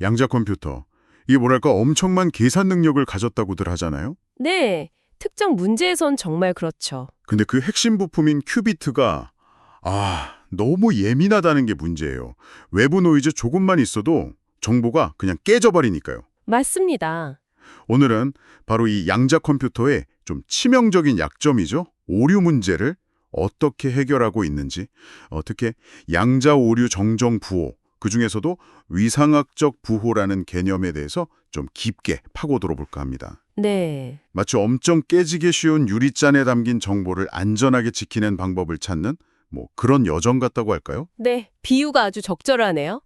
양자 컴퓨터. 이게 뭐랄까 엄청난 계산 능력을 가졌다고들 하잖아요. 네, 특정 문제에선 정말 그렇죠. 근데 그 핵심 부품인 큐비트가 너무 예민하다는 게 문제예요. 외부 노이즈 조금만 있어도 정보가 그냥 깨져버리니까요. 맞습니다. 오늘은 바로 이 양자 컴퓨터의 좀 치명적인 약점이죠. 오류 문제를 어떻게 해결하고 있는지, 특히 양자 오류 정정 부호, 그중에서도 위상학적 부호라는 개념에 대해서 좀 깊게 파고 들어볼까 합니다. 네, 마치 엄청 깨지기 쉬운 유리잔에 담긴 정보를 안전하게 지키는 방법을 찾는 그런 여정 같다고 할까요? 네, 비유가 아주 적절하네요.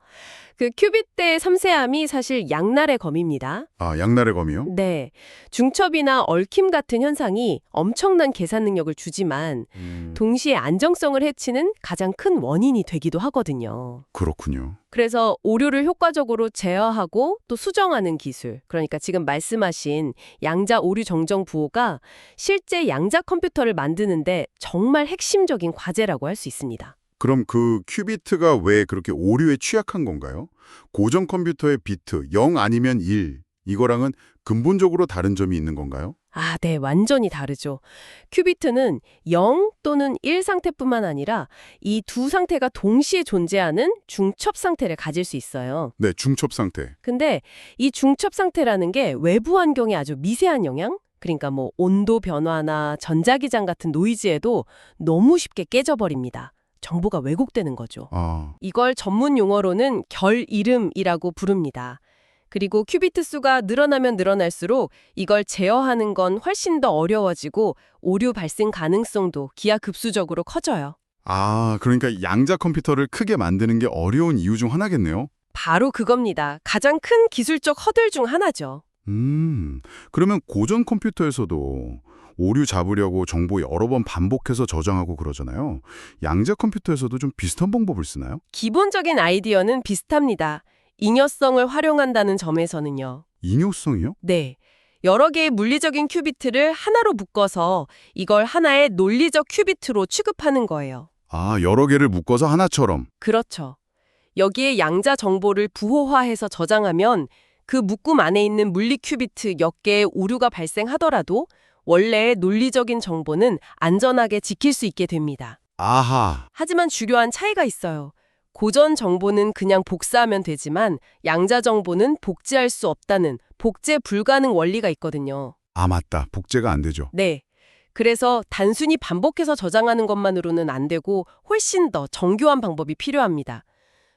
그 큐빗대의 섬세함이 사실 양날의 검입니다. 아, 양날의 검이요? 네, 중첩이나 얽힘 같은 현상이 엄청난 계산 능력을 주지만 동시에 안정성을 해치는 가장 큰 원인이 되기도 하거든요. 그렇군요. 그래서 오류를 효과적으로 제어하고 또 수정하는 기술, 그러니까 지금 말씀하신 양자 오류 정정 부호가 실제 양자 컴퓨터를 만드는데 정말 핵심적인 과제라고 할 수 있습니다. 그럼 그 큐비트가 왜 그렇게 오류에 취약한 건가요? 고전 컴퓨터의 비트 0 아니면 1, 이거랑은 근본적으로 다른 점이 있는 건가요? 아, 네, 완전히 다르죠. 큐비트는 0 또는 1 상태뿐만 아니라 이 두 상태가 동시에 존재하는 중첩 상태를 가질 수 있어요. 네, 중첩 상태. 근데 이 중첩 상태라는 게 외부 환경에 아주 미세한 영향? 그러니까 온도 변화나 전자기장 같은 노이즈에도 너무 쉽게 깨져버립니다. 정보가 왜곡되는 거죠. 아, 이걸 전문 용어로는 결이름이라고 부릅니다. 그리고 큐비트 수가 늘어나면 늘어날수록 이걸 제어하는 건 훨씬 더 어려워지고 오류 발생 가능성도 기하급수적으로 커져요. 그러니까 양자 컴퓨터를 크게 만드는 게 어려운 이유 중 하나겠네요. 바로 그겁니다. 가장 큰 기술적 허들 중 하나죠. 그러면 고전 컴퓨터에서도 오류 잡으려고 정보 여러 번 반복해서 저장하고 그러잖아요. 양자 컴퓨터에서도 좀 비슷한 방법을 쓰나요? 기본적인 아이디어는 비슷합니다. 잉여성을 활용한다는 점에서는요. 잉여성이요? 네. 여러 개의 물리적인 큐비트를 하나로 묶어서 이걸 하나의 논리적 큐비트로 취급하는 거예요. 여러 개를 묶어서 하나처럼. 그렇죠. 여기에 양자 정보를 부호화해서 저장하면 그 묶음 안에 있는 물리 큐비트 몇 개의 오류가 발생하더라도 원래의 논리적인 정보는 안전하게 지킬 수 있게 됩니다. 아하. 하지만 중요한 차이가 있어요. 고전 정보는 그냥 복사하면 되지만 양자 정보는 복제할 수 없다는 복제 불가능 원리가 있거든요. 맞다. 복제가 안 되죠. 네. 그래서 단순히 반복해서 저장하는 것만으로는 안 되고 훨씬 더 정교한 방법이 필요합니다.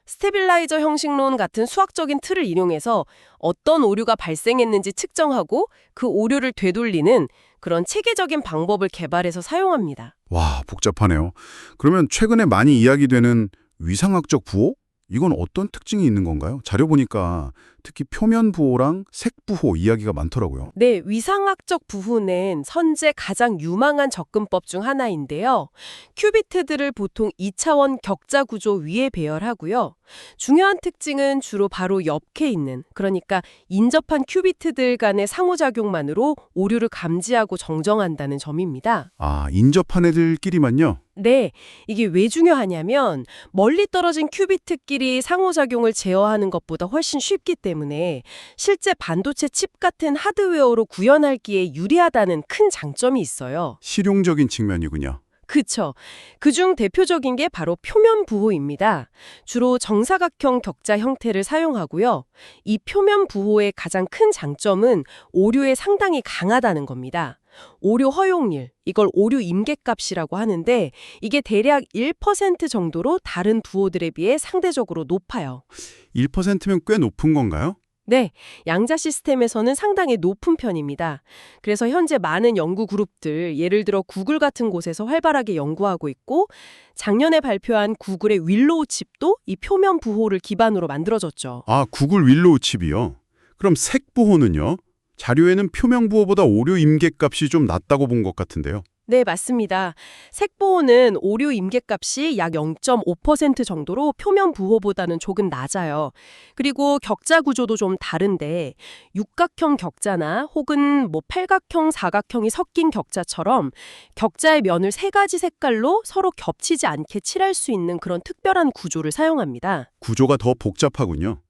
스테빌라이저 형식론 같은 수학적인 틀을 이용해서 어떤 오류가 발생했는지 측정하고 그 오류를 되돌리는 그런 체계적인 방법을 개발해서 사용합니다. 와, 복잡하네요. 그러면 최근에 많이 이야기되는 위상학적 부호? 이건 어떤 특징이 있는 건가요? 자료 보니까 특히 표면 부호랑 색 부호 이야기가 많더라고요. 네, 위상학적 부호는 현재 가장 유망한 접근법 중 하나인데요. 큐비트들을 보통 2차원 격자 구조 위에 배열하고요. 중요한 특징은 주로 바로 옆에 있는, 그러니까 인접한 큐비트들 간의 상호작용만으로 오류를 감지하고 정정한다는 점입니다. 인접한 애들끼리만요? 네, 이게 왜 중요하냐면 멀리 떨어진 큐비트끼리 상호작용을 제어하는 것보다 훨씬 쉽기 때문에 실제 반도체 칩 같은 하드웨어로 구현하기에 유리하다는 큰 장점이 있어요. 실용적인 측면이군요. 그쵸. 그중 대표적인 게 바로 표면 부호입니다. 주로 정사각형 격자 형태를 사용하고요. 이 표면 부호의 가장 큰 장점은 오류에 상당히 강하다는 겁니다. 오류 허용률, 이걸 오류 임계값이라고 하는데 이게 대략 1% 정도로 다른 부호들에 비해 상대적으로 높아요. 1%면 꽤 높은 건가요? 네, 양자 시스템에서는 상당히 높은 편입니다. 그래서 현재 많은 연구 그룹들, 예를 들어 구글 같은 곳에서 활발하게 연구하고 있고 작년에 발표한 구글의 윌로우 칩도 이 표면 부호를 기반으로 만들어졌죠. 구글 윌로우 칩이요. 그럼 색 부호는요? 자료에는 표면 부호보다 오류 임계값이 좀 낮다고 본 것 같은데요. 네, 맞습니다. 색보호는 오류 임계값이 약 0.5% 정도로 표면 부호보다는 조금 낮아요. 그리고 격자 구조도 좀 다른데 육각형 격자나 혹은 팔각형, 사각형이 섞인 격자처럼 격자의 면을 세 가지 색깔로 서로 겹치지 않게 칠할 수 있는 그런 특별한 구조를 사용합니다. 구조가 더 복잡하군요.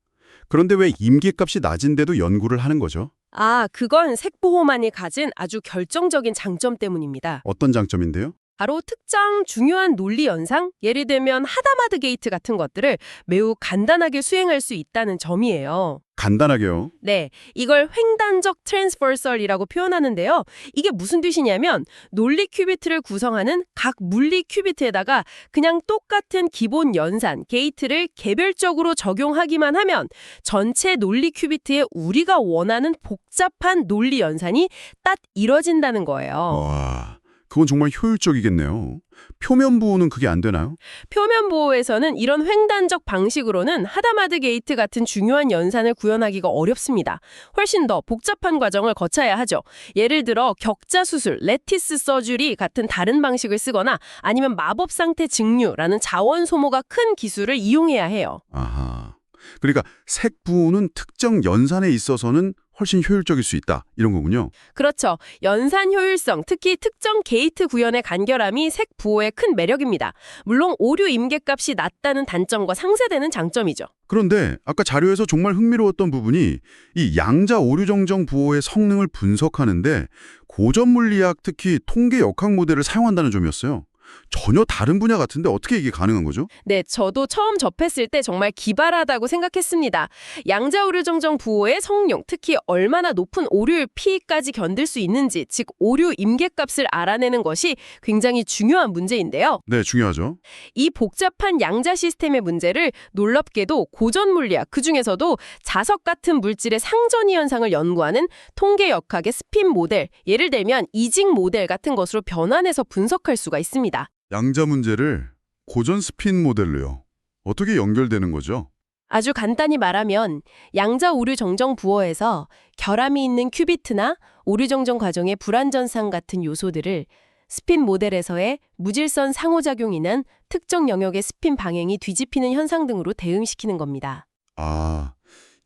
그런데 왜 임계값이 낮은데도 연구를 하는 거죠? 아, 그건 색보호만이 가진 아주 결정적인 장점 때문입니다. 어떤 장점인데요? 바로 특정 중요한 논리 연상, 예를 들면 하다마드 게이트 같은 것들을 매우 간단하게 수행할 수 있다는 점이에요. 간단하게요. 네, 이걸 횡단적 트랜스퍼설이라고 표현하는데요. 이게 무슨 뜻이냐면 논리 큐비트를 구성하는 각 물리 큐비트에다가 그냥 똑같은 기본 연산, 게이트를 개별적으로 적용하기만 하면 전체 논리 큐비트에 우리가 원하는 복잡한 논리 연산이 딱 이뤄진다는 거예요. 와, 그건 정말 효율적이겠네요. 표면 보호는 그게 안 되나요? 표면 보호에서는 이런 횡단적 방식으로는 하다마드 게이트 같은 중요한 연산을 구현하기가 어렵습니다. 훨씬 더 복잡한 과정을 거쳐야 하죠. 예를 들어 격자 수술, 레티스 서주리 같은 다른 방식을 쓰거나 아니면 마법 상태 증류라는 자원 소모가 큰 기술을 이용해야 해요. 아하. 그러니까 색 부호는 특정 연산에 있어서는 훨씬 효율적일 수 있다. 이런 거군요. 그렇죠. 연산 효율성, 특히 특정 게이트 구현의 간결함이 색 부호의 큰 매력입니다. 물론 오류 임계값이 낮다는 단점과 상쇄되는 장점이죠. 그런데 아까 자료에서 정말 흥미로웠던 부분이 이 양자 오류 정정 부호의 성능을 분석하는데 고전 물리학 특히 통계 역학 모델을 사용한다는 점이었어요. 전혀 다른 분야 같은데 어떻게 이게 가능한 거죠? 네, 저도 처음 접했을 때 정말 기발하다고 생각했습니다. 양자 오류 정정 부호의 성용, 특히 얼마나 높은 오류율 P까지 견딜 수 있는지, 즉 오류 임계값을 알아내는 것이 굉장히 중요한 문제인데요. 네, 중요하죠. 이 복잡한 양자 시스템의 문제를 놀랍게도 고전 물리학, 그중에서도 자석 같은 물질의 상전이 현상을 연구하는 통계 역학의 스핀 모델, 예를 들면 이직 모델 같은 것으로 변환해서 분석할 수가 있습니다. 양자 문제를 고전 스핀 모델로요. 어떻게 연결되는 거죠? 아주 간단히 말하면 양자 오류 정정 부호에서 결함이 있는 큐비트나 오류 정정 과정의 불완전성 같은 요소들을 스핀 모델에서의 무질선 상호작용이 난 특정 영역의 스핀 방향이 뒤집히는 현상 등으로 대응시키는 겁니다. 아,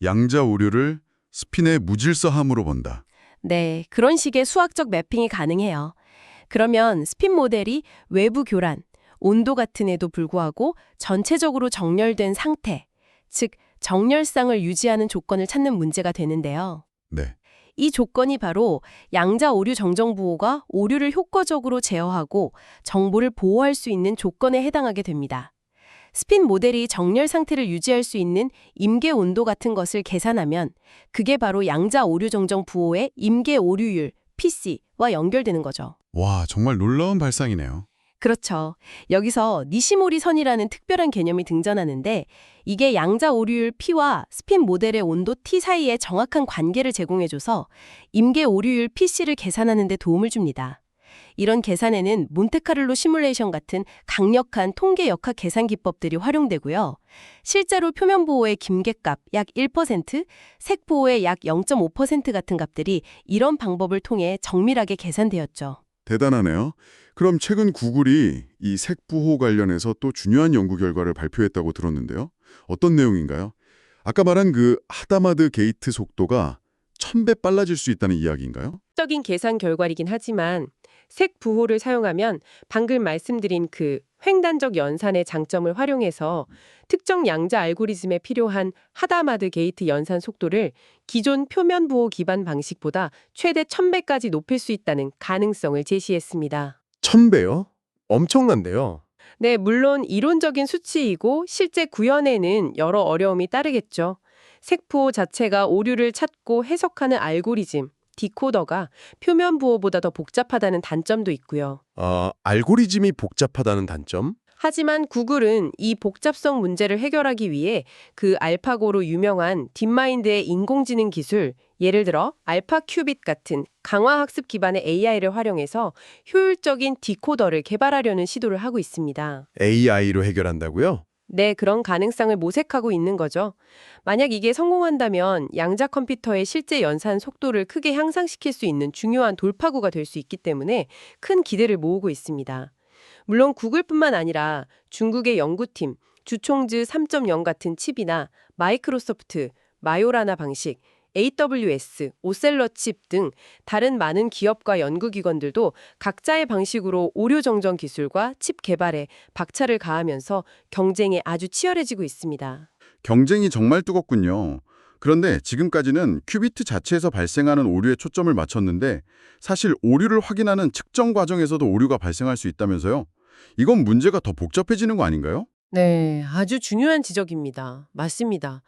양자 오류를 스핀의 무질서함으로 본다. 네, 그런 식의 수학적 매핑이 가능해요. 그러면 스핀 모델이 외부 교란, 온도 같은 에도 불구하고 전체적으로 정렬된 상태, 즉 정렬상을 유지하는 조건을 찾는 문제가 되는데요. 네. 이 조건이 바로 양자 오류 정정 부호가 오류를 효과적으로 제어하고 정보를 보호할 수 있는 조건에 해당하게 됩니다. 스핀 모델이 정렬 상태를 유지할 수 있는 임계 온도 같은 것을 계산하면 그게 바로 양자 오류 정정 부호의 임계 오류율, PC와 연결되는 거죠. 와, 정말 놀라운 발상이네요. 그렇죠. 여기서 니시모리 선이라는 특별한 개념이 등장하는데 이게 양자 오류율 P와 스핀 모델의 온도 T 사이에 정확한 관계를 제공해줘서 임계 오류율 PC를 계산하는 데 도움을 줍니다. 이런 계산에는 몬테카를로 시뮬레이션 같은 강력한 통계 역학 계산 기법들이 활용되고요. 실제로 표면 보호의 김계값 약 1%, 색 보호의 약 0.5% 같은 값들이 이런 방법을 통해 정밀하게 계산되었죠. 대단하네요. 그럼 최근 구글이 이 색부호 관련해서 또 중요한 연구 결과를 발표했다고 들었는데요. 어떤 내용인가요? 아까 말한 그 하다마드 게이트 속도가 1000배 빨라질 수 있다는 이야기인가요? 적인 계산 결과이긴 하지만 색 부호를 사용하면 방금 말씀드린 그 횡단적 연산의 장점을 활용해서 특정 양자 알고리즘에 필요한 하다마드 게이트 연산 속도를 기존 표면 부호 기반 방식보다 최대 1000배까지 높일 수 있다는 가능성을 제시했습니다. 1000배요? 엄청난데요. 네, 물론 이론적인 수치이고 실제 구현에는 여러 어려움이 따르겠죠. 색부호 자체가 오류를 찾고 해석하는 알고리즘, 디코더가 표면 부호보다 더 복잡하다는 단점도 있고요. 알고리즘이 복잡하다는 단점? 하지만 구글은 이 복잡성 문제를 해결하기 위해 그 알파고로 유명한 딥마인드의 인공지능 기술, 예를 들어 알파 큐빗 같은 강화학습 기반의 AI를 활용해서 효율적인 디코더를 개발하려는 시도를 하고 있습니다. AI로 해결한다고요? 네, 그런 가능성을 모색하고 있는 거죠. 만약 이게 성공한다면 양자 컴퓨터의 실제 연산 속도를 크게 향상시킬 수 있는 중요한 돌파구가 될 수 있기 때문에 큰 기대를 모으고 있습니다. 물론 구글뿐만 아니라 중국의 연구팀, 주총즈 3.0 같은 칩이나 마이크로소프트, 마요라나 방식, AWS, 오셀러 칩 등 다른 많은 기업과 연구기관들도 각자의 방식으로 오류 정정 기술과 칩 개발에 박차를 가하면서 경쟁이 아주 치열해지고 있습니다. 경쟁이 정말 뜨겁군요. 그런데 지금까지는 큐비트 자체에서 발생하는 오류에 초점을 맞췄는데 사실 오류를 확인하는 측정 과정에서도 오류가 발생할 수 있다면서요? 이건 문제가 더 복잡해지는 거 아닌가요? 네, 아주 중요한 지적입니다. 맞습니다.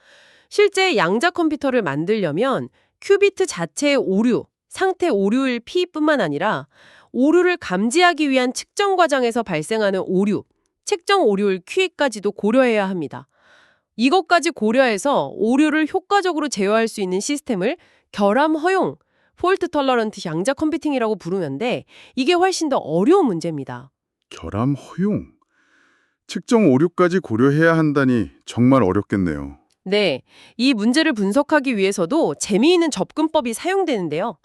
실제 양자 컴퓨터를 만들려면 큐비트 자체의 오류, 상태 오류일 P뿐만 아니라 오류를 감지하기 위한 측정 과정에서 발생하는 오류, 측정 오류일 Q까지도 고려해야 합니다. 이것까지 고려해서 오류를 효과적으로 제어할 수 있는 시스템을 결함 허용, 폴트 털러런트 양자 컴퓨팅이라고 부르는데 이게 훨씬 더 어려운 문제입니다. 결함 허용. 측정 오류까지 고려해야 한다니 정말 어렵겠네요. 네, 이 문제를 분석하기 위해서도 재미있는 접근법이 사용되는데요.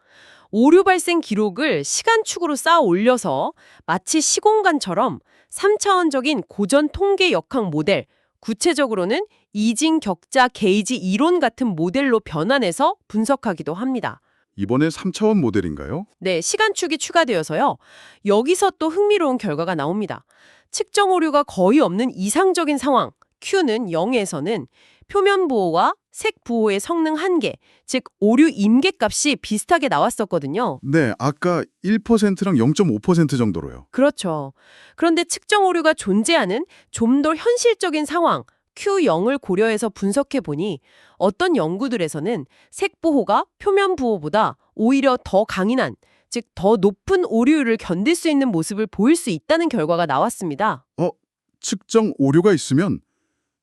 오류 발생 기록을 시간축으로 쌓아 올려서 마치 시공간처럼 3차원적인 고전 통계 역학 모델, 구체적으로는 이징 격자 게이지 이론 같은 모델로 변환해서 분석하기도 합니다. 이번에 3차원 모델인가요? 네, 시간축이 추가되어서요. 여기서 또 흥미로운 결과가 나옵니다. 측정 오류가 거의 없는 이상적인 상황, Q는 0에서는 표면 보호와 색 보호의 성능 한계, 즉 오류 임계 값이 비슷하게 나왔었거든요. 네, 아까 1%랑 0.5% 정도로요. 그렇죠. 그런데 측정 오류가 존재하는 좀 더 현실적인 상황, Q0을 고려해서 분석해 보니 어떤 연구들에서는 색 보호가 표면 보호보다 오히려 더 강인한, 즉 더 높은 오류율을 견딜 수 있는 모습을 보일 수 있다는 결과가 나왔습니다. 측정 오류가 있으면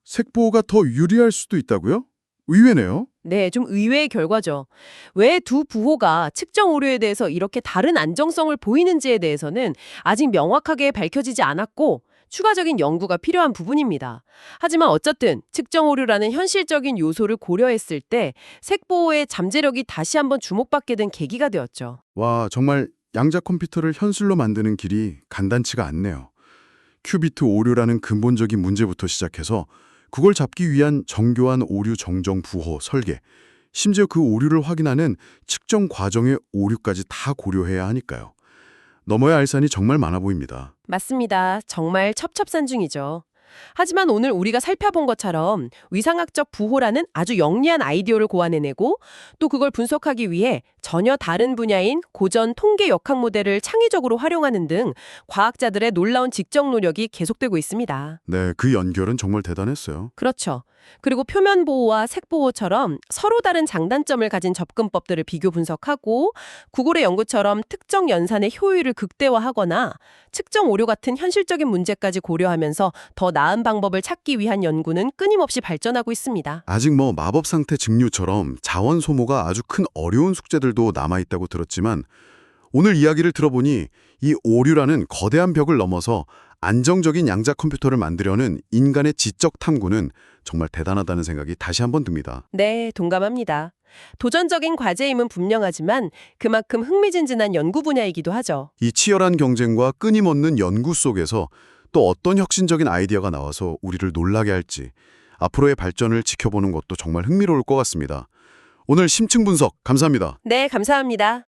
색보호가 더 유리할 수도 있다고요? 의외네요. 네, 좀 의외의 결과죠. 왜 두 부호가 측정 오류에 대해서 이렇게 다른 안정성을 보이는지에 대해서는 아직 명확하게 밝혀지지 않았고 추가적인 연구가 필요한 부분입니다. 하지만 어쨌든 측정 오류라는 현실적인 요소를 고려했을 때 색보호의 잠재력이 다시 한번 주목받게 된 계기가 되었죠. 와, 정말 양자 컴퓨터를 현실로 만드는 길이 간단치가 않네요. 큐비트 오류라는 근본적인 문제부터 시작해서 그걸 잡기 위한 정교한 오류 정정 부호 설계, 심지어 그 오류를 확인하는 측정 과정의 오류까지 다 고려해야 하니까요. 넘어야 할 산이 정말 많아 보입니다. 맞습니다. 정말 첩첩산중이죠. 하지만 오늘 우리가 살펴본 것처럼 위상학적 부호라는 아주 영리한 아이디어를 고안해내고 또 그걸 분석하기 위해 전혀 다른 분야인 고전 통계 역학 모델을 창의적으로 활용하는 등 과학자들의 놀라운 직접 노력이 계속되고 있습니다. 네, 그 연결은 정말 대단했어요. 그렇죠. 그리고 표면 보호와 색 보호처럼 서로 다른 장단점을 가진 접근법들을 비교 분석하고 구글의 연구처럼 특정 연산의 효율을 극대화하거나 측정 오류 같은 현실적인 문제까지 고려하면서 더 나은 방법을 찾기 위한 연구는 끊임없이 발전하고 있습니다. 아직 마법 상태 증류처럼 자원 소모가 아주 큰 어려운 숙제들도 남아있다고 들었지만 오늘 이야기를 들어보니 이 오류라는 거대한 벽을 넘어서 안정적인 양자 컴퓨터를 만들려는 인간의 지적 탐구는 정말 대단하다는 생각이 다시 한번 듭니다. 네, 동감합니다. 도전적인 과제임은 분명하지만 그만큼 흥미진진한 연구 분야이기도 하죠. 이 치열한 경쟁과 끊임없는 연구 속에서 또 어떤 혁신적인 아이디어가 나와서 우리를 놀라게 할지 앞으로의 발전을 지켜보는 것도 정말 흥미로울 것 같습니다. 오늘 심층 분석 감사합니다. 네, 감사합니다.